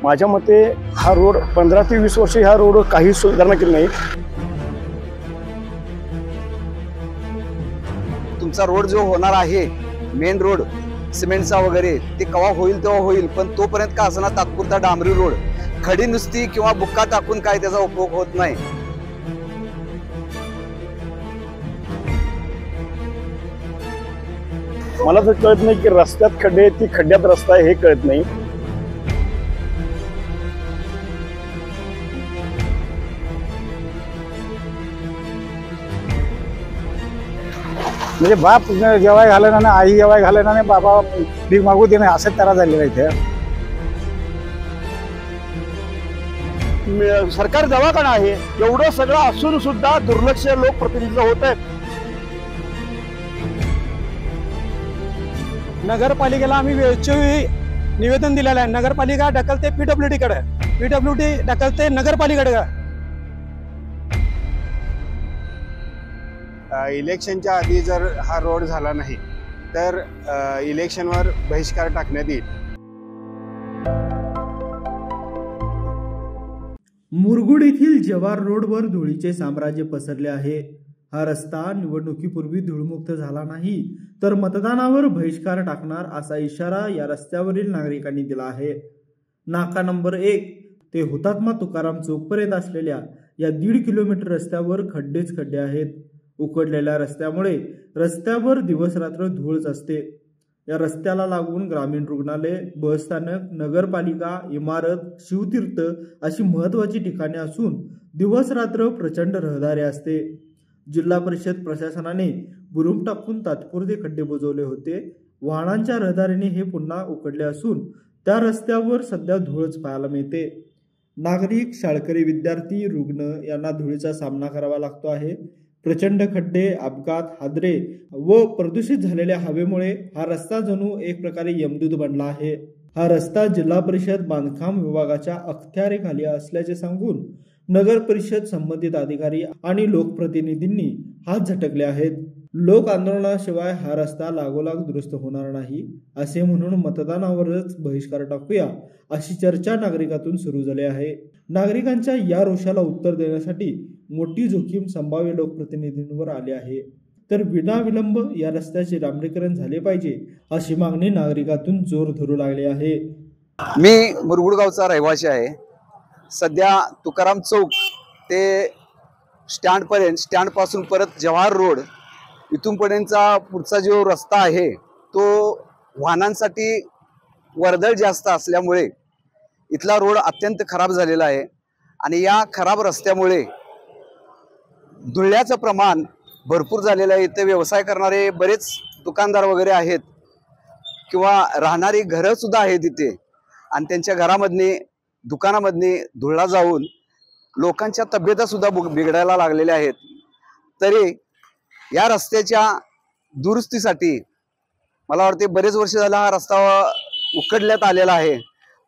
माझ्या मते हा रोड 15 ते 20 वर्ष ह्या रोड काही सुधारणा केली नाही। तुमचा रोड जो होणार आहे मेन रोड सिमेंटचा वगैरे ते केव्हा होईल तेव्हा होईल, पण तोपर्यंत का असणार तात्पुरता डांबरी रोड खडी नुसती किंवा बुक्का टाकून काय त्याचा उपयोग होत नाही। मला तर कळत नाही की रस्त्यात खड्डे ती खड्ड्यात रस्ता आहे हे कळत नाही। म्हणजे बाप जेवाय घालना ना आई जेवाय घालना ना बाबा भीक मागू दे नाही असं त्याला झालेलं इथे। सरकार दवाखाना आहे एवढं सगळं असून सुद्धा दुर्लक्ष लोकप्रतिनिधी होत आहेत। नगरपालिकेला आम्ही वेळोवेळी निवेदन दिलेलं आहे। नगरपालिका ढकलते पीडब्ल्यूडी कडे, पीडब्ल्यूडी ढकलते नगरपालिकेकडे। इलेक्शनच्या आधी जर हा रोड झाला नाही तर इलेक्शनवर बहिष्कार टाकण्यात येईल। मुरगुड येथील जवार रोडवर धुळीचे साम्राज्य पसरले आहे। हा रस्ता निवडणुकीपूर्वी धूळमुक्त झाला नाही तर मतदानावर बहिष्कार टाकणार असा इशारा या रस्त्यावरील नागरिकांनी दिला आहे। नाका नंबर 1 ते हुतात्मा तुकाराम चौक पर्यंत असलेल्या या 1.5 किलोमीटर रस्त्यावर खड्डेच खड्डे आहेत। उकडलेल्या रस्त्यामुळे रस्त्यावर दिवस रात्र धूळच असते। या रस्त्याला लागून ग्रामीण रुग्णालय, बसस्थानक, नगरपालिका इमारत, शिवतीर्थ अशी महत्त्वाची ठिकाणे असून दिवस रात्र प्रचंड रहदारी असते। जिल्हा परिषद प्रशासनाने बुरुम टाकून तात्पुरते खड्डे बुजवले होते। वाहनांच्या रहदारीने हे पुन्हा उकडले असून त्या रस्त्यावर सध्या धूळच पाहायला मिळते। नागरिक, शाळकरी, विद्यार्थी, रुग्ण यांना धुळीचा सामना करावा लागतो आहे। प्रचंड खड्डे, अपघात, हादरे व प्रदूषित झालेल्या हवेमुळे हा रस्ता जणू एक प्रकारे यमदूत बनला आहे। हा रस्ता जिल्हा परिषद बांधकाम विभागाच्या अखत्यारीखाली असल्याचे सांगून नगर परिषद संबंधित अधिकारी आणि लोकप्रतिनिधींनी हात झटकले आहेत। लोक आंदोलनाशिवाय हा रस्ता लागोलाग दुरुस्त होणार नाही असे म्हणून मतदानावरच बहिष्कार टाकूया अशी चर्चा नागरिकातून सुरू झाली आहे। नागरिकांच्या या रोषाला उत्तर देण्यासाठी मोठी जोखीम संभाव्य लोकप्रतिनिधींवर आली आहे। तर विनाविलंब या रस्त्याचे डांबरीकरण झाले पाहिजे अशी मागणी नागरिकातून जोर धरू लागली आहे। मी मुरगुड गावचा रहिवासी आहे। सध्या तुकाराम चौक ते स्टँड पर्यंत, स्टँड पासून परत जवाहर रोड इथून पर्यंतचा पुढचा जो रस्ता आहे तो वाहनांसाठी वर्दळ जास्त असल्यामुळे इथला रोड अत्यंत खराब झालेला आहे। आणि या खराब रस्त्यामुळे धुळ्याचं प्रमाण भरपूर झालेलं आहे। इथे व्यवसाय करणारे बरेच दुकानदार वगैरे आहेत किंवा राहणारी घरं सुद्धा आहेत इथे, आणि त्यांच्या घरामधनी दुकानामधनी धुळा जाऊन लोकांच्या तब्येता सुद्धा बिघडायला लागलेल्या आहेत। तरी या रस्त्याच्या दुरुस्तीसाठी मला वाटते बरेच वर्ष झाला हा रस्ता उकडण्यात आलेला आहे,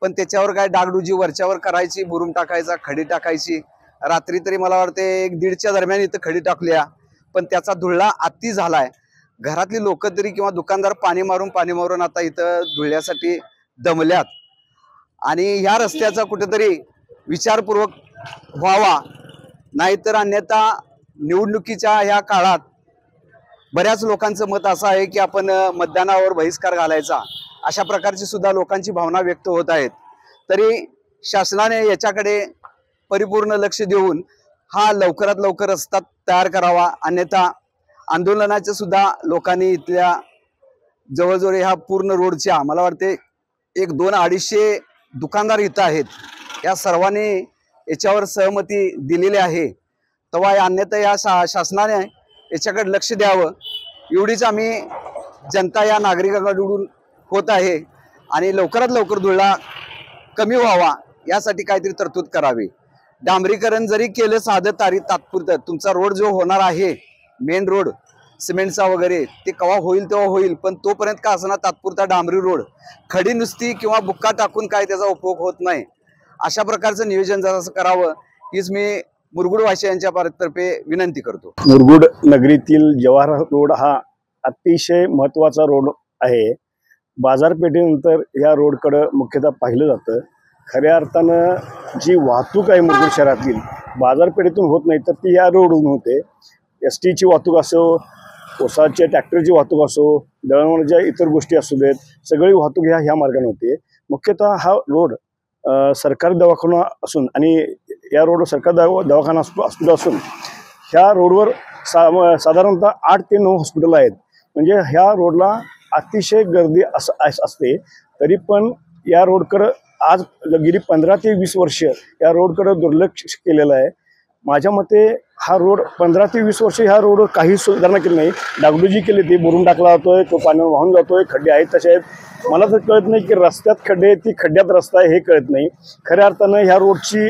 पण त्याच्यावर काय डागडुजी वरच्यावर करायची, बुरुम टाकायचा, खडी टाकायची। रात्री तरी मला वाटते 1-1:30च्या दरम्यान इथं खडी टाकल्या, पण त्याचा धुळा अति झालाय। घरातली लोक तरी किंवा दुकानदार पाणी मारून आता इथं धुळ्यासाठी दमल्यात। आणि ह्या रस्त्याचा कुठेतरी विचारपूर्वक व्हावा, नाहीतर अन्यथा निवडणुकीच्या ह्या काळात बऱ्याच लोकांचं मत असं आहे की आपण मतदानावर बहिष्कार घालायचा, अशा प्रकारची सुद्धा लोकांची भावना व्यक्त होत आहेत। तरी शासनाने याच्याकडे परिपूर्ण लक्ष देऊन हा लवकरात लवकर रस्ता तयार करावा, अन्यथा आंदोलनाच्या सुद्धा लोकांनी इथल्या जवळजवळ ह्या पूर्ण रोडच्या मला वाटते 100-250 दुकानदार इथं आहेत, या सर्वांनी याच्यावर सहमती दिलेली आहे। तेव्हा अन्यथा या शासनाने याच्याकडे लक्ष द्यावं एवढीच आम्ही जनता या नागरिकांकडून होत आहे। आणि लवकरात लवकर धुळा कमी व्हावा यासाठी काहीतरी तरतूद करावी। डांबरीकरण जरी केलं साधं तारी तात्पुरतं, तुमचा रोड जो होणार आहे मेन रोड सिमेंटचा वगैरे ते केव्हा होईल तेव्हा होईल, पण तोपर्यंत का असणार तात्पुरता डांबरी रोड खडी नुसती किंवा बुक्का टाकून काय त्याचा उपयोग होत नाही। अशा प्रकारचं नियोजन जसं करावं हीच मी मुरगुड वासियांच्या तर्फे विनंती करतो। मुरगुड नगरीतील जवाहर रोड हा अतिशय महत्त्वाचा रोड आहे। बाजारपेठेनंतर या रोडकडे मुख्यतः पाहिलं जातं। खऱ्या अर्थानं जी वाहतूक आहे मुरगुड शहरातील बाजारपेठेतून होत नाही तर ती या रोडवरून होते. एस टीची वाहतूक असो, कोसाच्या ट्रॅक्टरची वाहतूक असो, दळणवळणाच्या इतर गोष्टी असू देत, सगळी वाहतूक ह्या मार्गाने होते. मुख्यतः हा रोड सरकारी दवाखाना असून आणि या रोडवर सरकारी दवाखाना हॉस्पिटल असून ह्या रोडवर साधारणतः 8 ते 9 हॉस्पिटल आहेत. म्हणजे ह्या रोडला अतिशय गर्दी असते. तरी पण या रोडकडं आज गेली 15 ते 20 वर्ष या रोडकडं दुर्लक्ष केलेलं आहे. माझ्या मते हा रोड 15 ते 20 वर्ष ह्या रोडवर काही सुधारणा केली नाही. डागडुजी केली, ती बुरून टाकला जातोय, तो पाण्यावर वाहून जातोय, खड्डे आहेत तसे आहेत. मला तर कळत नाही की रस्त्यात खड्डे आहेत ती खड्ड्यात रस्ता आहे हे कळत नाही. खऱ्या अर्थानं ह्या रोडची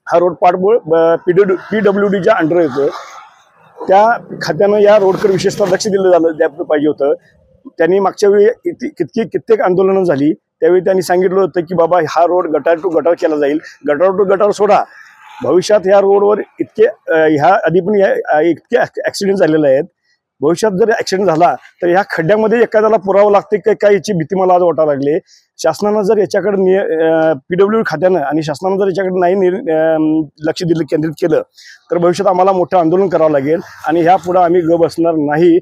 हा रोड पाठबळ PWDच्या अंडर येतो. त्या खात्यानं या रोडकडे विशेषतः लक्ष द्यायला पाहिजे होतं. त्यांनी मागच्या वेळी कित्येक आंदोलनं झाली त्यावेळी त्यांनी सांगितलं होतं की बाबा हा रोड गटार टू गटार केला जाईल. गटार टू गटार सोडा, भविष्यात ह्या रोडवर ह्या आधी पण इतके ॲक्सिडेंट झालेले आहेत. भविष्यात जर ॲक्सिडेंट झाला तर ह्या खड्ड्यामध्ये एखाद्याला पुरावं लागते काय याची भीती मला आज वाटायला लागली. शासनानं जर याच्याकडे PWD खात्यानं आणि शासनानं जर याच्याकडे नाही लक्ष केंद्रित केलं तर भविष्यात आम्हाला मोठं आंदोलन करावं लागेल आणि ह्या पुढे आम्ही बसणार नाही.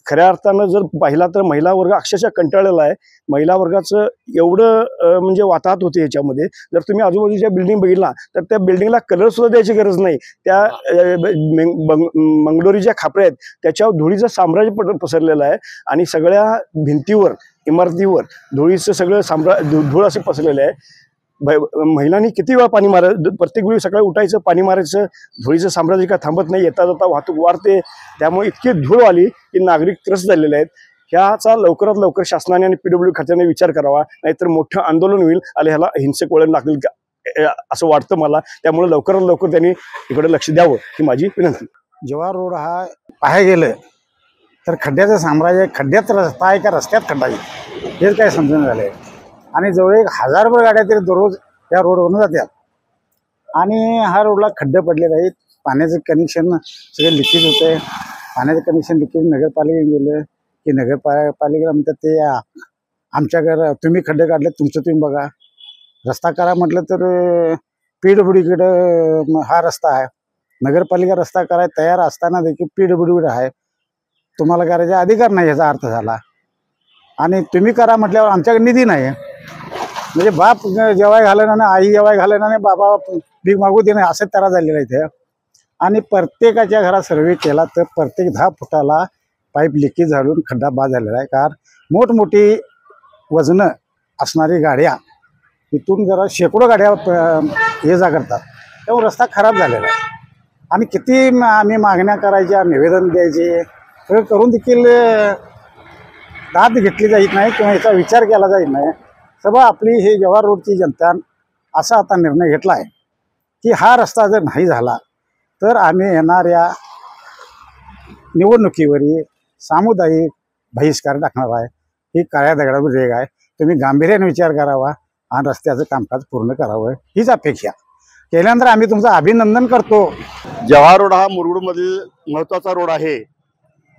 खऱ्या अर्थानं जर पाहिला तर महिला वर्ग अक्षरशः कंटाळलेला आहे. महिला वर्गाचं एवढं म्हणजे वाताहत होते याच्यामध्ये. जर तुम्ही आजूबाजूच्या बिल्डिंग बघितला तर त्या बिल्डिंगला कलर सुद्धा द्यायची गरज नाही. त्या मंगलोरीच्या खापऱ्या आहेत त्याच्यावर धुळीचं साम्राज्य पसरलेलं आहे आणि सगळ्या भिंतीवर इमारतीवर धुळीचं सगळं धूळ असे पसरलेलं आहे. महिलांनी किती वेळा पाणी मारायचं, प्रत्येक वेळी सकाळी उठायचं, पाणी मारायचं. धुळीचं साम्राज्य काय थांबत नाही, येता जाता वाहतूक वाढते. त्यामुळे इतकी धूळ आली की नागरिक त्रस्त झालेले आहेत. ह्याचा लवकरात लवकर शासनाने आणि PWD खात्याने विचार करावा, नाहीतर मोठं आंदोलन होईल आणि ह्याला हिंसक वळण लागेल का असं वाटतं मला. त्यामुळे लवकरात लवकर त्यांनी इकडे लक्ष द्यावं ही माझी विनंती. जव्हार रोड हा पाहायला गेलं तर खड्ड्याचं साम्राज्य, खड्ड्यात रस्ता आहे का रस्त्यात खड्डा आहे हेच काय समजून झालंय. आणि जवळ 1000भर गाड्या तरी दररोज या रोडवरून जातात आणि हा रोडला खड्डे पडलेले आहेत. पाण्याचं कनेक्शन सगळे लिकेज होतंय. पाण्याचं कनेक्शन लिकेज नगरपालिकेने गेलं की नगरपालिकेला म्हणतात ते आमच्याकडे तुम्ही खड्डे काढले तुमचं तुम्ही बघा. रस्ता करा म्हटलं तर PWDकडं हा रस्ता आहे. नगरपालिका रस्ता करायला तयार असताना देखील PWD आहे. तुम्हाला करायचा अधिकार नाही याचा अर्थ झाला. आणि तुम्ही करा म्हटल्यावर आमच्याकडे निधी नाही. म्हणजे बाप जेवाय घालणार ना, आई जेवाय घालणार नाही, बाबा भीक मागू दे नाही असं तरा झालेलं आहे इथे. आणि प्रत्येकाच्या घरात सर्वे केला तर प्रत्येक 10 फुटाला पाईप लिकेज झाडून खड्डा बाद झालेला आहे. कारण मोठमोठी वजनं असणारी गाड्या इथून जरा शेकडो गाड्या ये जा करतात. त्यामुळे रस्ता खराब झालेला आहे. आणि किती आम्ही मागण्या करायच्या, निवेदन द्यायचे, सगळं करून देखील दाद घेतली जात नाही किंवा याचा विचार केला जात नाही. सगळं आपली हे जव्हार रोडची जनता असा आता निर्णय घेतला आहे की हा रस्ता जर नाही झाला तर आम्ही येणाऱ्या निवडणुकीवरील सामुदायिक बहिष्कार टाकणार आहे. ही काळ्या दगडावर रेग आहे. तुम्ही गांभीर्याने विचार करावा आणि रस्त्याचं कामकाज पूर्ण करावं हीच अपेक्षा केल्यानंतर आम्ही तुमचं अभिनंदन करतो. जव्हार रोड हा मुरगुडमधील महत्त्वाचा रोड आहे.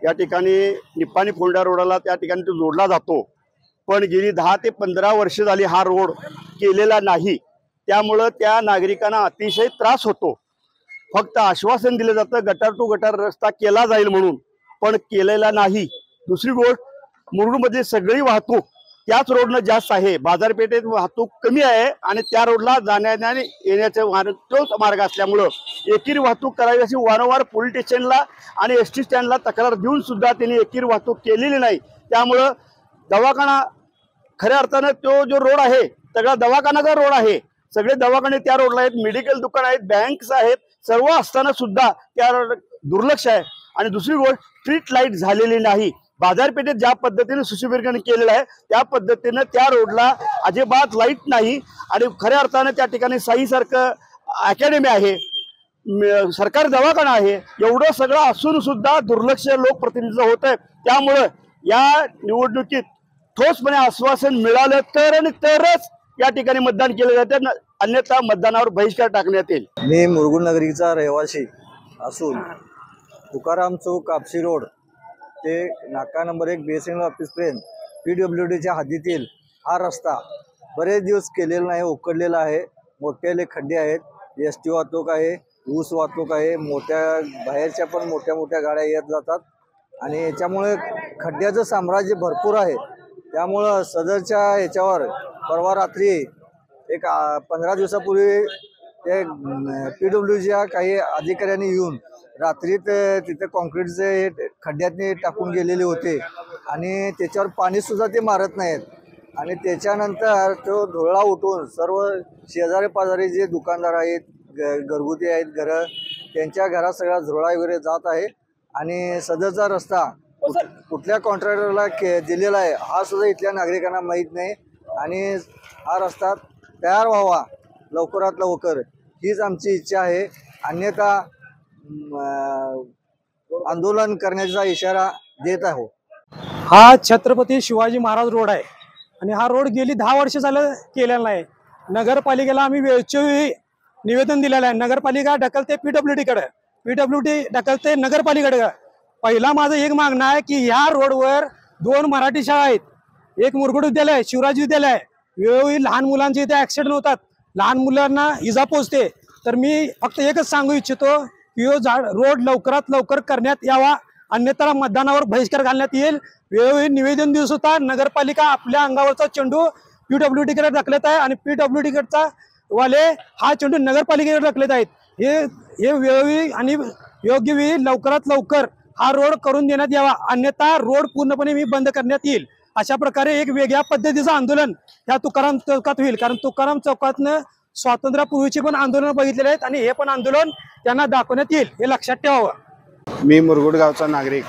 या ठिकाणी निप्पाणी फोंडा रोडाला त्या ठिकाणी तो जोडला जातो. पण गेली 10 ते 15 वर्ष झाली हा रोड केलेला नाही. त्यामुळं त्या नागरिकांना अतिशय त्रास होतो. फक्त आश्वासन दिलं जातं गटार टू गटार रस्ता केला जाईल म्हणून, पण केलेला नाही. दुसरी गोष्ट, मुरगुडमधली सगळी वाहतूक त्याच रोडनं जास्त आहे. बाजारपेठेत वाहतूक कमी आहे आणि त्या रोडला जाण्या येण्याचं मार्ग तोच मार्ग असल्यामुळं एकेरी वाहतूक करावी अशी वारंवार पोलीस स्टेशनला आणि ST स्टँडला तक्रार देऊन सुद्धा त्यांनी एकेरी वाहतूक केलेली नाही. त्यामुळं दवाखाना खऱ्या अर्थानं तो जो रोड आहे सगळा दवाखान्याचा रोड आहे. सगळे दवाखाने त्या रोडला आहेत, मेडिकल दुकान आहेत, बँक्स आहेत, सर्व असताना सुद्धा त्या दुर्लक्ष आहे. आणि दुसरी गोष्ट, स्ट्रीट लाईट झालेली नाही. बाजारपेठेत ज्या पद्धतीने सुशोभीकरण केलेलं आहे त्या पद्धतीनं त्या रोडला अजिबात लाईट नाही. आणि खऱ्या अर्थानं त्या ठिकाणी साईसारखं अकॅडमी आहे, सरकारी दवाखाना आहे, एवढं सगळं असून सुद्धा दुर्लक्ष लोकप्रतिनिधीचं होत आहे. त्यामुळं या निवडणुकीत ठोसपणे आश्वासन मिळालं तर आणि तरच या ठिकाणी मतदान केलं जाते, अन्यथा मतदानावर बहिष्कार टाकण्यात येईल. मी मुरगुड नगरीचा रहिवासी असून तुकाराम चौक कापशी रोड ते नाका नंबर 1 BSNL ऑफिसपर्यंत PWDच्या हद्दीतील हा रस्ता बरेच दिवस केलेलं नाही, उकडलेलं आहे. मोठे खड्डे आहेत, एस टी वाहतूक आहे, ऊस वाहतूक आहे, बाहेरच्या पण मोठ्या मोठ्या गाड्या येत जातात आणि याच्यामुळे खड्ड्याचं साम्राज्य भरपूर आहे. त्यामुळं सदरच्या याच्यावर परवा रात्री एक 15 दिवसापूर्वी ते PWDच्या काही अधिकाऱ्यांनी येऊन रात्रीत तिथे कॉन्क्रीटचे खड्ड्यातनी टाकून गेलेले होते आणि त्याच्यावर पाणीसुद्धा ते मारत नाहीत. आणि त्याच्यानंतर तो धुळा उठून सर्व शेजारी पाजारी जे दुकानदार आहेत, घरगुती आहेत घरं, त्यांच्या घरात सगळा धुळा वगैरे जात आहे. आणि सदरचा रस्ता कुठल्या कॉन्ट्रॅक्टरला दिलेला आहे हा सुद्धा इथल्या नागरिकांना माहीत नाही. आणि हा रस्ता तयार व्हावा लवकरात लवकर हीच आमची इच्छा आहे. अन्यथा आंदोलन करण्याचा इशारा देत आहोत. हा छत्रपती शिवाजी महाराज रोड आहे आणि हा रोड गेली 10 वर्ष झालं केलेला नाही. नगरपालिकेला आम्ही वेळोवेळी निवेदन दिलेलं आहे. नगरपालिका ढकलते PWDकडे, PWD ढकलते नगरपालिकेकडे. पहिला माझं एक मागणं आहे की ह्या रोडवर 2 मराठी शाळा आहेत, एक मुरगुड विद्यालय, शिवराज विद्यालय. वेळोवेळी लहान मुलांचे इथे ऍक्सिडेंट होतात, लहान मुलांना इजा पोचते. तर मी फक्त एकच सांगू इच्छितो की रोड लवकरात लवकर करण्यात यावा, अन्यथा मतदानावर बहिष्कार घालण्यात येईल. वेळोवेळी निवेदन दिवस होता. नगरपालिका आपल्या अंगावरचा चेंडू PWDकडे ढकलत आहे आणि PWDकडचा वाले हा चेंडू नगरपालिकेकडे ढकलत आहेत. हे वेळोवेळी आणि योग्य वेळी लवकरात लवकर हा रोड करून देण्यात यावा, अन्यथा रोड पूर्णपणे मी बंद करण्यात येईल. अशा प्रकारे एक वेगळ्या पद्धतीचं आंदोलन या तुकाराम चौकात होईल, कारण तुकाराम चौकातनं स्वातंत्र्यापूर्वीचे पण आंदोलन बघितलेले आहेत आणि हे पण आंदोलन त्यांना दाखवण्यात येईल, हे लक्षात ठेवावं. मी मुरगुड गावचा नागरिक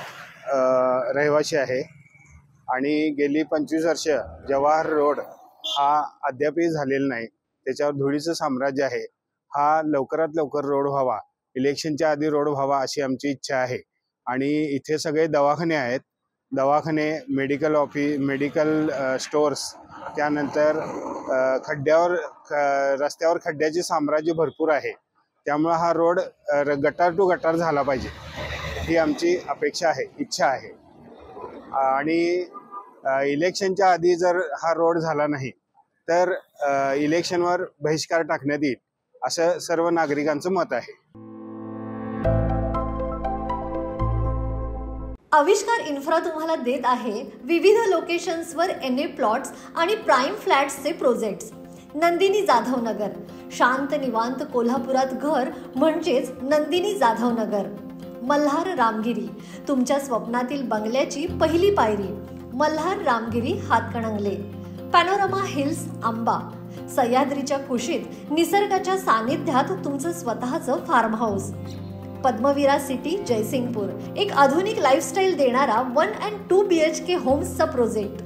रहिवासी आहे आणि गेली 25 वर्ष जवाहर रोड हा अद्यापही झालेला नाही. त्याच्यावर धुळीचं साम्राज्य आहे. हा लवकरात लवकर रोड व्हावा, इलेक्शनच्या आधी रोड व्हावा अशी आमची इच्छा आहे. आणि इथे सगळे दवाखाने आहेत, दवाखाने, मेडिकल स्टोअर्स, त्यानंतर रस्त्यावर खड्ड्याचे साम्राज्य भरपूर आहे. त्यामुळे हा रोड गटार टू गटार झाला पाहिजे ही आमची अपेक्षा आहे, इच्छा आहे. आणि इलेक्शनच्या आधी जर हा रोड झाला नाही तर इलेक्शनवर बहिष्कार टाकण्यात येईल असं सर्व नागरिकांचं मत आहे. आविष्कार इन्फ्रा तुम्हाला देत आहे विविध लोकेशन्सवर NA प्लॉट्स आणि प्राईम फ्लॅट्सचे प्रोजेक्ट्स. नंदिनी जाधव नगर, शांत निवांत कोल्हापुरात घर म्हणजेच नंदिनी जाधव नगर. मल्हार रामगिरी, तुमच्या स्वप्नातील बंगल्याची पहिली पायरी. मल्हार रामगिरी हातकणंगले. पॅनोरमा हिल्स आंबा, सह्याद्रीच्या कुशीत निसर्गाच्या सानिध्यात तुमचं स्वतःचं farm house. Padmavira city Jaysingpur, एक आधुनिक लाईफस्टाईल देणारा 1 and 2 BHK होम्सचा प्रोजेक्ट.